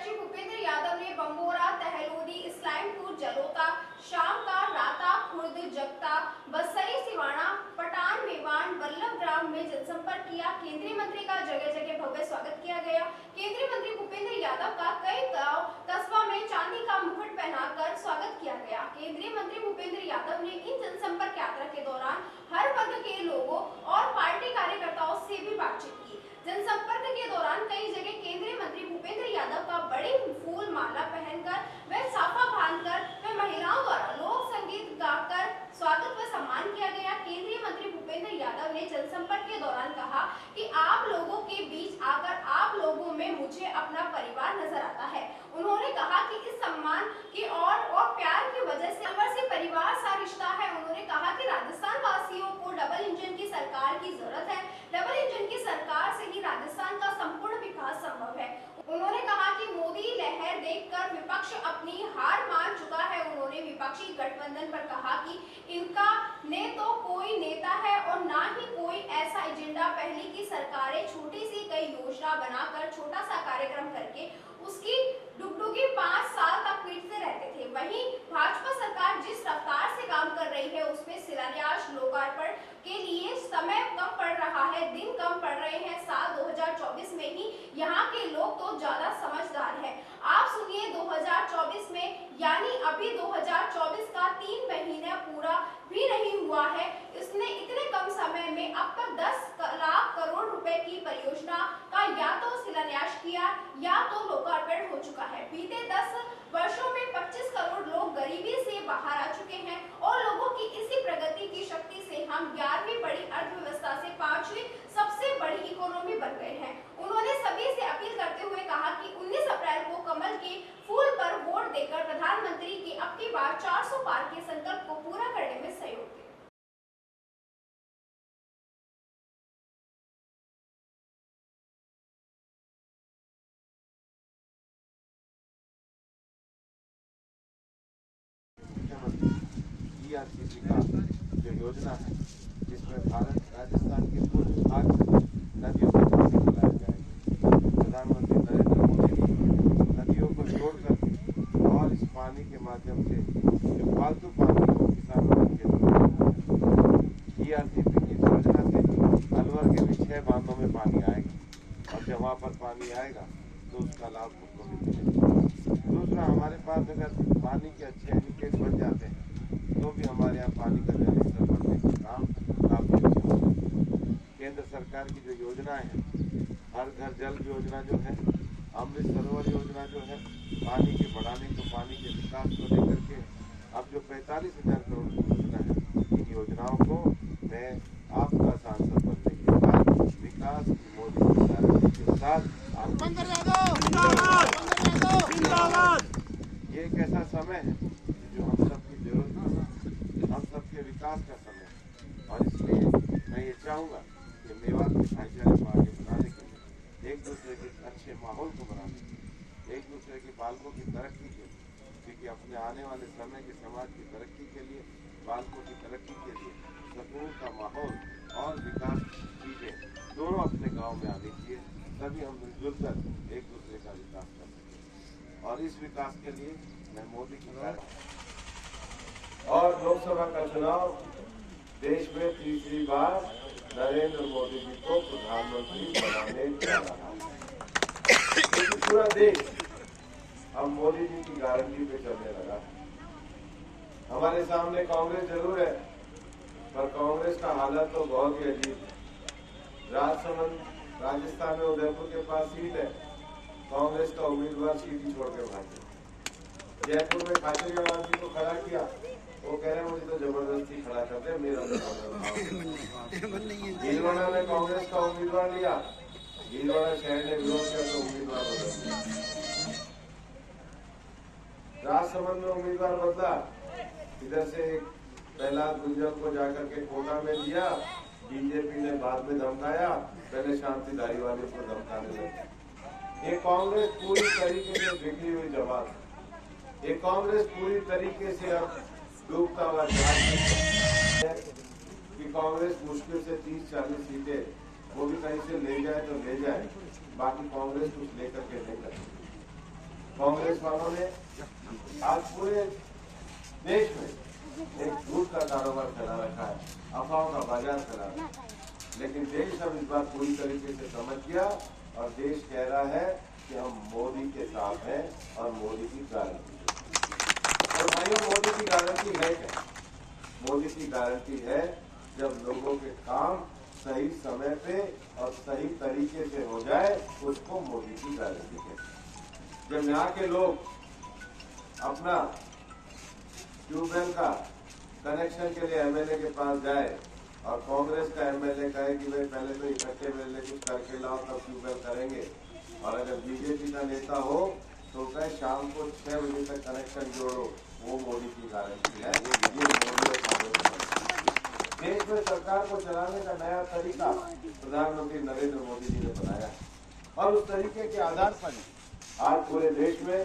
मुख्यमंत्री भूपेंद्र यादव ने बंगोरा, तहलोरी, इस्लामपुर, जलोता, शामका, राता, खुर्द, जगता, बसई, सिवाना, पटान, मेवान, बल्लभग्राम में जनसंपर्क किया। केंद्रीय मंत्री का जगह जगह भव्य स्वागत किया गया। केंद्रीय मंत्री भूपेंद्र यादव का कई गांव कस्बा में चांदी का मुकुट पहनाकर स्वागत किया गया। केंद्रीय मंत्री भूपेंद्र यादव ने इन जनसंपर्क यात्रा के दौरान हर वर्ग के लोगों और पार्टी कार्यकर्ताओं से भी बातचीत की। जनसंपर्क के दौरान कई जगह केंद्रीय मंत्री भूपेंद्र यादव का बड़ी फूल माला पहनकर व साफा बांधकर व महिलाओं द्वारा लोक संगीत गाकर स्वागत व सम्मान किया गया। केंद्रीय मंत्री भूपेंद्र यादव ने जनसंपर्क के दौरान कहा कि आप लोगों के बीच आकर आप लोगों में मुझे अपना परिवार नजर आता है। उन्होंने कहा कि इस सम्मान की और प्यार की वजह से परिवार सा रिश्ता है। उन्होंने कहा कि राजस्थान वासियों को डबल इंजन की सरकार की जरूरत है। डबल इंजन की सरकार से ही राजस्थान का संपूर्ण विकास संभव है। उन्होंने कहा कि मोदी लहर देखकर विपक्ष अपनी हार मान चुका है। उन्होंने विपक्षी गठबंधन पर कहा कि इनका ने तो कोई नेता है और ना ही कोई ऐसा एजेंडा। पहले की सरकारें छोटी सी कई योजना बनाकर छोटा सा कार्यक्रम करके उसकी डुगडुगी 5 साल तक पीटते रहते थे। वहीं भाजपा सरकार जिस रफ्तार से काम कर रही है उसमें शिलान्यास लोकार्पण के लिए समय कम पड़ रहा है, दिन कम पड़ रहे हैं। साल 2024 में ही यहाँ के लोग तो ज्यादा समझदार हैं। आप सुनिए 2024 में, यानी अभी 2024 का 3 महीना पूरा भी नहीं हुआ है, इसने इतने कम समय में अब तक 10 लाख करोड़ रुपए की परियोजना का या तो शिलान्यास किया या तो लोकार्पण हो चुका है। बीते 10 वर्षों में 25 करोड़ लोग गरीबी से बाहर आ चुके हैं और लोगों की इसी प्रगति की शक्ति से हम 11वीं बड़ी अर्थव्यवस्था से 5वीं सबसे बड़ी इकोनॉमी बन गए हैं। उन्होंने सभी से अपील करते हुए कहा कि 19 अप्रैल को कमल के फूल पर वोट देकर प्रधानमंत्री के अब की बार 400 पार के संकल्प को पूरा करने में सहयोग दें। ERCC का जो योजना है जिसमें भारत राजस्थान के पूर्व भाग नदियों को पानी पिलाया जाएगा। प्रधानमंत्री नरेंद्र मोदी ने नदियों को जोड़कर और इस पानी के माध्यम से जो फालतू पानी को किसानों के खेतों ERCC की योजना से अलवर के भी 6 बांधों में पानी आएगा और जब वहाँ पर पानी आएगा तो उसका लाभ उनको मिलेगा। दूसरा, हमारे पास अगर पानी के अच्छे एनिकेट बन जाते हैं तो भी हमारे यहाँ पानी का जल स्तर बढ़ने का काम काफी अच्छा है। केंद्र सरकार की जो योजनाएं हैं, हर घर जल योजना जो है, अमृत सरोवर योजना जो है, पानी के बढ़ाने को, पानी के विकास को लेकर के अब जो 45,000 करोड़ की योजना है, इन योजनाओं को मैं आपका सांसद बनने के बाद विकास की मोदी की गारंटी के साथ ये एक ऐसा समय है जो हम सबकी जरूरत है, हम सबके विकास का समय है। और इसलिए मैं ये चाहूँगा कि मेवात के भाईचारे को आगे बढ़ाने के लिए, एक दूसरे के अच्छे माहौल को बनाने के लिए, एक दूसरे के बालकों की तरक्की के लिए, क्योंकि अपने आने वाले समय के समाज की तरक्की के लिए, बालकों की तरक्की के लिए सुकून का माहौल और विकास चीजें दोनों अपने गाँव में आनी चाहिए। तभी हम मिलजुल कर एक दूसरे का विकास कर सकते। और इस विकास के लिए मैं मोदी की और लोकसभा का चुनाव देश में तीसरी बार नरेंद्र मोदी जी को प्रधानमंत्री बनाने जा रहा है। पूरा देश अब मोदी जी की गारंटी पे चलने लगा है। हमारे सामने कांग्रेस जरूर है, पर कांग्रेस का हालत तो बहुत ही अजीब है। राजसमंद राजस्थान में उदयपुर के पास सीट है, कांग्रेस का उम्मीदवार सीट ही छोड़ के भागे। जयपुर में खाचरियावाल जी को खड़ा किया, वो कह रहे मुझे तो जबरदस्ती खड़ा करते, मेरा भीलवाड़ा में कांग्रेस का उम्मीदवार लिया, भीलवाड़ा शहर ने विरोध किया तो उम्मीदवार बदल दिया। राजसमंद में उम्मीदवार बदला, इधर से प्रहलाद गुंजर को जाकर के कोटा में दिया, बीजेपी ने बाद में धमकाया, पहले शांति धारीवाल को धमकाने लगे। ये कांग्रेस पूरी तरीके से बिगड़ी हुई जमात है। ये कांग्रेस पूरी तरीके से अब डूबता हुआ जहाज है कि कांग्रेस मुश्किल से 30-40 सीटें वो भी कहीं से ले जाए तो ले जाए, बाकी कांग्रेस कुछ लेकर के नहीं करती। कांग्रेस वालों ने आज पूरे देश में एक झूठ का कारोबार चला रखा है, अफवाहों का बाजार चला रखा है। लेकिन देश अब इस बात पूरी तरीके से समझ गया और देश कह रहा है कि हम मोदी के साथ हैं और मोदी की गारंटी है। और भाइयों, मोदी की गारंटी है क्या? मोदी की गारंटी है जब लोगों के काम सही समय पे और सही तरीके से हो जाए, उसको मोदी की गारंटी है। जब यहाँ के लोग अपना ट्यूबवेल का कनेक्शन के लिए एमएलए के पास जाए और कांग्रेस का एमएलए कहे कि भाई पहले तो इकट्ठे मेले कुछ करके लाओ तब ट्यूबवेल करेंगे, और अगर बीजेपी का नेता हो तो कहे शाम को 6 बजे तक कनेक्शन जोड़ो, वो मोदी की गारंटी है। ये मोदी और कांग्रेस देश में सरकार को चलाने का नया तरीका प्रधानमंत्री नरेंद्र मोदी जी ने बनाया और उस तरीके के आधार पर आज पूरे देश में